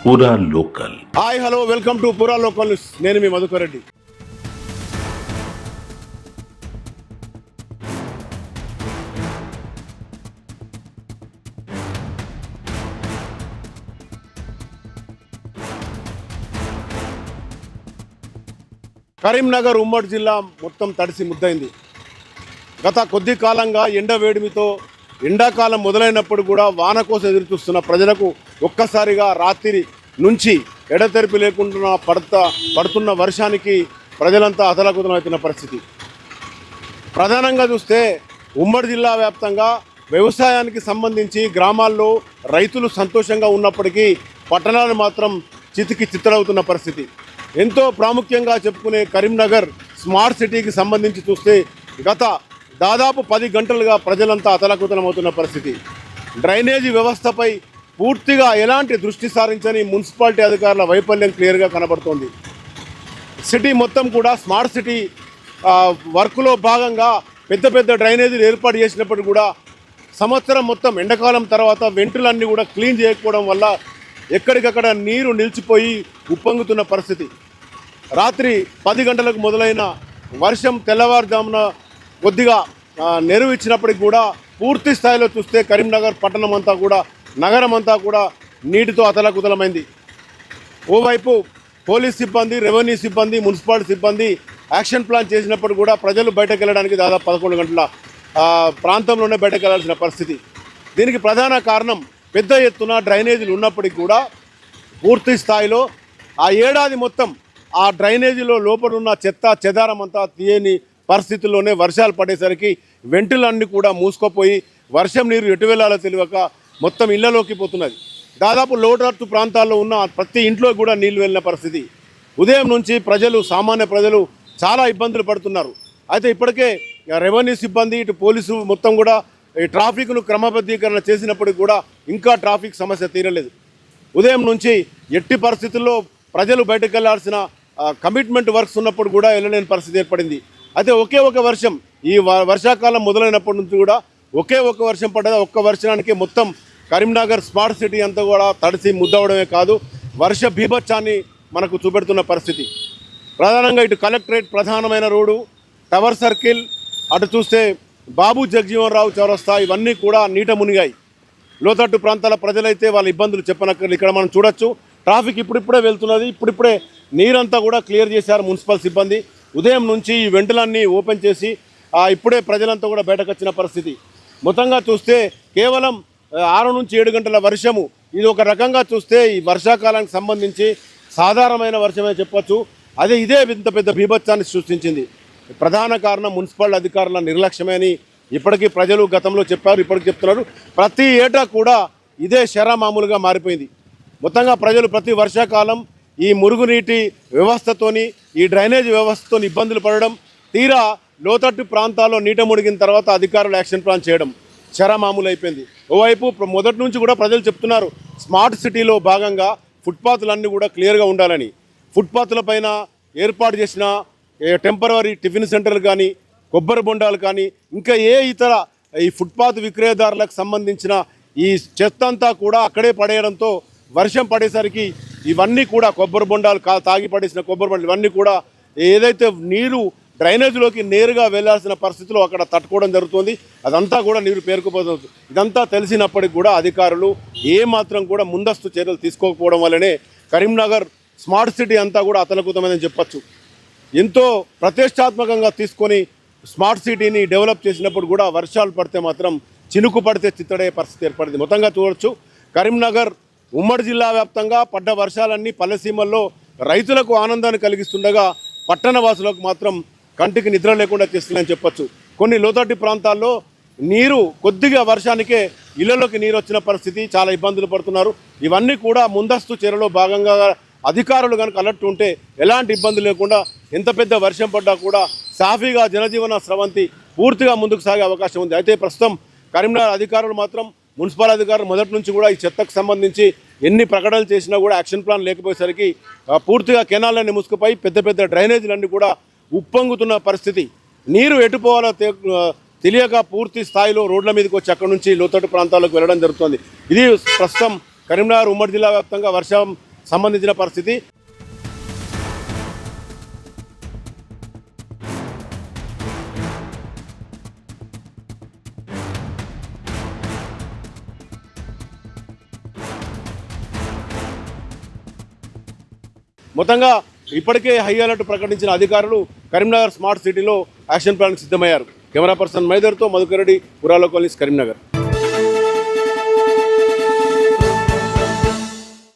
పూరా local. Hi hello welcome to పూరా local news. నేను మీ మధుకర్ రెడ్డి. కరీంనగర్ ఉమ్మడి జిల్లా మొత్తం తడిసి ముద్దైంది. గత కొద్ది కాలంగా ఎండ వేడిమితో ఎండాకాలం మొదలైనప్పుడు కూడా వాన కోసం ఎదురుచూస్తున్న ప్రజలకు ఒక్కసారిగా రాత్రి నుంచి ఎడతెరిపి లేకుండా పడుతున్న వర్షానికి ప్రజలంతా అతలాకుతలమవుతున్న పరిస్థితి. ప్రధానంగా చూస్తే ఉమ్మడి జిల్లా వ్యాప్తంగా వ్యవసాయానికి సంబంధించి గ్రామాల్లో రైతులు సంతోషంగా ఉన్నప్పటికీ పట్టణాలు మాత్రం చిత్తడవుతున్న పరిస్థితి. ఎంతో ప్రాముఖ్యంగా చెప్పుకునే కరీంనగర్ స్మార్ట్ సిటీకి సంబంధించి చూస్తే గత దాదాపు 10 గంటలుగా ప్రజలంతా అతలాకుతలమవుతున్న పరిస్థితి. డ్రైనేజీ వ్యవస్థపై పూర్తిగా ఎలాంటి దృష్టి సారించని మున్సిపాలిటీ అధికారుల వైఫల్యం క్లియర్గా కనబడుతోంది. సిటీ మొత్తం కూడా స్మార్ట్ సిటీ వర్క్లో భాగంగా పెద్ద పెద్ద డ్రైనేజీలు ఏర్పాటు చేసినప్పుడు కూడా సంవత్సరం మొత్తం ఎండాకాలం తర్వాత వెంట్రులన్నీ కూడా క్లీన్ చేయకపోవడం వల్ల ఎక్కడికక్కడ నీరు నిలిచిపోయి ఉప్పొంగుతున్న పరిస్థితి. రాత్రి 10 గంటలకు మొదలైన వర్షం తెల్లవారుజామున కొద్దిగా నెరవు ఇచ్చినప్పటికి కూడా పూర్తి స్థాయిలో చూస్తే కరీంనగర్ పట్టణం అంతా కూడా నగరం అంతా కూడా నీటితో అతలాకుతలమైంది. ఓవైపు పోలీస్ సిబ్బంది, రెవెన్యూ సిబ్బంది, మున్సిపాలిటీ సిబ్బంది యాక్షన్ ప్లాన్ చేసినప్పుడు కూడా ప్రజలు బయటకు వెళ్ళడానికి దాదాపు 11 గంటల ప్రాంతంలోనే బయటకు వెళ్లాల్సిన పరిస్థితి. దీనికి ప్రధాన కారణం పెద్ద ఎత్తున డ్రైనేజీలు ఉన్నప్పటికీ కూడా పూర్తి స్థాయిలో ఆ ఏడాది మొత్తం ఆ డ్రైనేజీలో లోపలున్న చెత్త చెదారం అంతా తీయని పరిస్థితుల్లోనే వర్షాలు పడేసరికి వెంటులన్నీ కూడా మూసుకుపోయి వర్షం నీరు ఎటు వెళ్ళాలో తెలియక మొత్తం ఇళ్లలోకి పోతున్నది. దాదాపు లోతట్టు ప్రాంతాల్లో ఉన్న ప్రతి ఇంట్లో కూడా నీళ్లు వెళ్ళిన పరిస్థితి. ఉదయం నుంచి సామాన్య ప్రజలు చాలా ఇబ్బందులు పడుతున్నారు. అయితే ఇప్పటికే రెవెన్యూ సిబ్బంది ఇటు పోలీసు మొత్తం కూడా ఈ ట్రాఫిక్ను క్రమబద్ధీకరణ చేసినప్పటికీ కూడా ఇంకా ట్రాఫిక్ సమస్య తీరలేదు. ఉదయం నుంచి ఎట్టి పరిస్థితుల్లో ప్రజలు బయటకు వెళ్లాల్సిన కమిట్మెంట్ వర్క్స్ ఉన్నప్పుడు కూడా వెళ్ళలేని పరిస్థితి ఏర్పడింది. అయితే ఒకే ఒక వర్షం ఈ వర్షాకాలం మొదలైనప్పటి నుంచి కూడా ఒకే ఒక వర్షం పడ్డది. ఒక్క వర్షానికి మొత్తం కరీంనగర్ స్మార్ట్ సిటీ అంతా కూడా తడిసి ముద్దవడమే కాదు వర్ష బీభత్సాన్ని మనకు చూపెడుతున్న పరిస్థితి. ప్రధానంగా ఇటు కలెక్టరేట్ ప్రధానమైన రోడ్డు, టవర్ సర్కిల్, అటు చూస్తే బాబు జగజీవన్ రావు చౌరస్తా ఇవన్నీ కూడా నీట మునిగాయి. లోతట్టు ప్రాంతాల ప్రజలైతే వాళ్ళ ఇబ్బందులు చెప్పనక్కర్లేదు. ఇక్కడ మనం చూడొచ్చు ట్రాఫిక్ ఇప్పుడిప్పుడే వెళ్తున్నది. ఇప్పుడిప్పుడే నీరంతా కూడా క్లియర్ చేశారు మున్సిపల్ సిబ్బంది. ఉదయం నుంచి ఈ వెంటలన్నీ ఓపెన్ చేసి ఇప్పుడే ప్రజలంతా కూడా బయటకు వచ్చిన పరిస్థితి. మొత్తంగా చూస్తే కేవలం 6 నుంచి 7 గంటల వర్షము ఇది ఒక రకంగా చూస్తే ఈ వర్షాకాలానికి సంబంధించి సాధారణమైన వర్షమే చెప్పొచ్చు. ఇదే ఇంత పెద్ద బీభత్సాన్ని సృష్టించింది. ప్రధాన కారణం మున్సిపల్ అధికారుల నిర్లక్ష్యమే అని ఇప్పటికీ ప్రజలు గతంలో చెప్పారు, ఇప్పటికీ చెప్తున్నారు. ప్రతి ఏటా కూడా ఇదే మామూలుగా మారిపోయింది. మొత్తంగా ప్రజలు ప్రతి వర్షాకాలం ఈ మురుగునీటి వ్యవస్థతోని ఈ డ్రైనేజ్ వ్యవస్థతో ఇబ్బందులు పడడం, తీరా లోతట్టు ప్రాంతాల్లో నీట మునిగిన తర్వాత అధికారులు యాక్షన్ ప్లాన్ చేయడం మామూలు అయిపోయింది. ఓవైపు మొదటి నుంచి కూడా ప్రజలు చెప్తున్నారు స్మార్ట్ సిటీలో భాగంగా ఫుట్పాత్లన్నీ కూడా క్లియర్గా ఉండాలని. ఫుట్పాత్ల పైన ఏర్పాటు చేసిన టెంపరరీ టిఫిన్ సెంటర్లు కానీ, కొబ్బరి బొండాలు కానీ, ఇంకా ఇతర ఈ ఫుట్పాత్ విక్రయదారులకు సంబంధించిన ఈ చెత్త అంతా కూడా అక్కడే పడేయడంతో వర్షం పడేసరికి ఇవన్నీ కూడా కొబ్బరి బొండాలు తాగి పడేసిన కొబ్బరి బొండాలు ఇవన్నీ కూడా ఏదైతే నీరు డ్రైనేజీలోకి నేరుగా వెళ్లాల్సిన పరిస్థితిలో అక్కడ తట్టుకోవడం జరుగుతుంది. అదంతా కూడా నీరు పేరుకుపోతుంది. ఇదంతా తెలిసినప్పటికి కూడా అధికారులు ఏమాత్రం కూడా ముందస్తు చర్యలు తీసుకోకపోవడం వల్లనే కరీంనగర్ స్మార్ట్ సిటీ అంతా కూడా అతలకుతమైందని చెప్పచ్చు. ఎంతో ప్రతిష్టాత్మకంగా తీసుకొని స్మార్ట్ సిటీని డెవలప్ చేసినప్పుడు కూడా వర్షాలు పడితే మాత్రం చినుకు పడితే చిత్తడే పరిస్థితి ఏర్పడింది. మొత్తంగా చూడవచ్చు కరీంనగర్ ఉమ్మడి జిల్లా వ్యాప్తంగా పడ్డ వర్షాలన్నీ పల్లెసీమల్లో రైతులకు ఆనందాన్ని కలిగిస్తుండగా పట్టణ వాసులకు మాత్రం కంటికి నిద్ర లేకుండా చేస్తుందని చెప్పొచ్చు. కొన్ని లోతట్టు ప్రాంతాల్లో నీరు కొద్దిగా వర్షానికే ఇళ్లలోకి నీరు వచ్చిన పరిస్థితి, చాలా ఇబ్బందులు పడుతున్నారు. ఇవన్నీ కూడా ముందస్తు చర్యలో భాగంగా అధికారులు కనుక అలర్ట్ ఉంటే ఎలాంటి ఇబ్బంది లేకుండా ఎంత పెద్ద వర్షం పడ్డా కూడా సాఫీగా జనజీవన స్రవంతి పూర్తిగా ముందుకు సాగే అవకాశం ఉంది. అయితే ప్రస్తుతం కరీంనగర్ అధికారులు మాత్రం మున్సిపల్ అధికారులు మొదటి నుంచి కూడా ఈ చెత్తకు సంబంధించి ఎన్ని ప్రకటనలు చేసినా కూడా యాక్షన్ ప్లాన్ లేకపోయేసరికి పూర్తిగా కెనాలన్నీ ముసుకుపోయి పెద్ద పెద్ద డ్రైనేజీలన్నీ కూడా ఉప్పొంగుతున్న పరిస్థితి. నీరు ఎటుపోవాలో తెలియక పూర్తి స్థాయిలో రోడ్ల మీదకి వచ్చి అక్కడి నుంచి లోతట్టు ప్రాంతాలకు వెళ్ళడం జరుగుతుంది. ఇది ప్రస్తుతం కరీంనగర్ ఉమ్మడి జిల్లా వ్యాప్తంగా వర్షం సంబంధించిన పరిస్థితి. మొత్తంగా ఇప్పటికే హై అలర్ట్ ప్రకటించిన అధికారులు కరీంనగర్ స్మార్ట్ సిటీలో యాక్షన్ ప్లాన్ సిద్ధమయ్యారు. కెమెరా పర్సన్ మైదర్తో మధుకర్ రెడ్డి, పురాలో కాలనీస్, కరీంనగర్.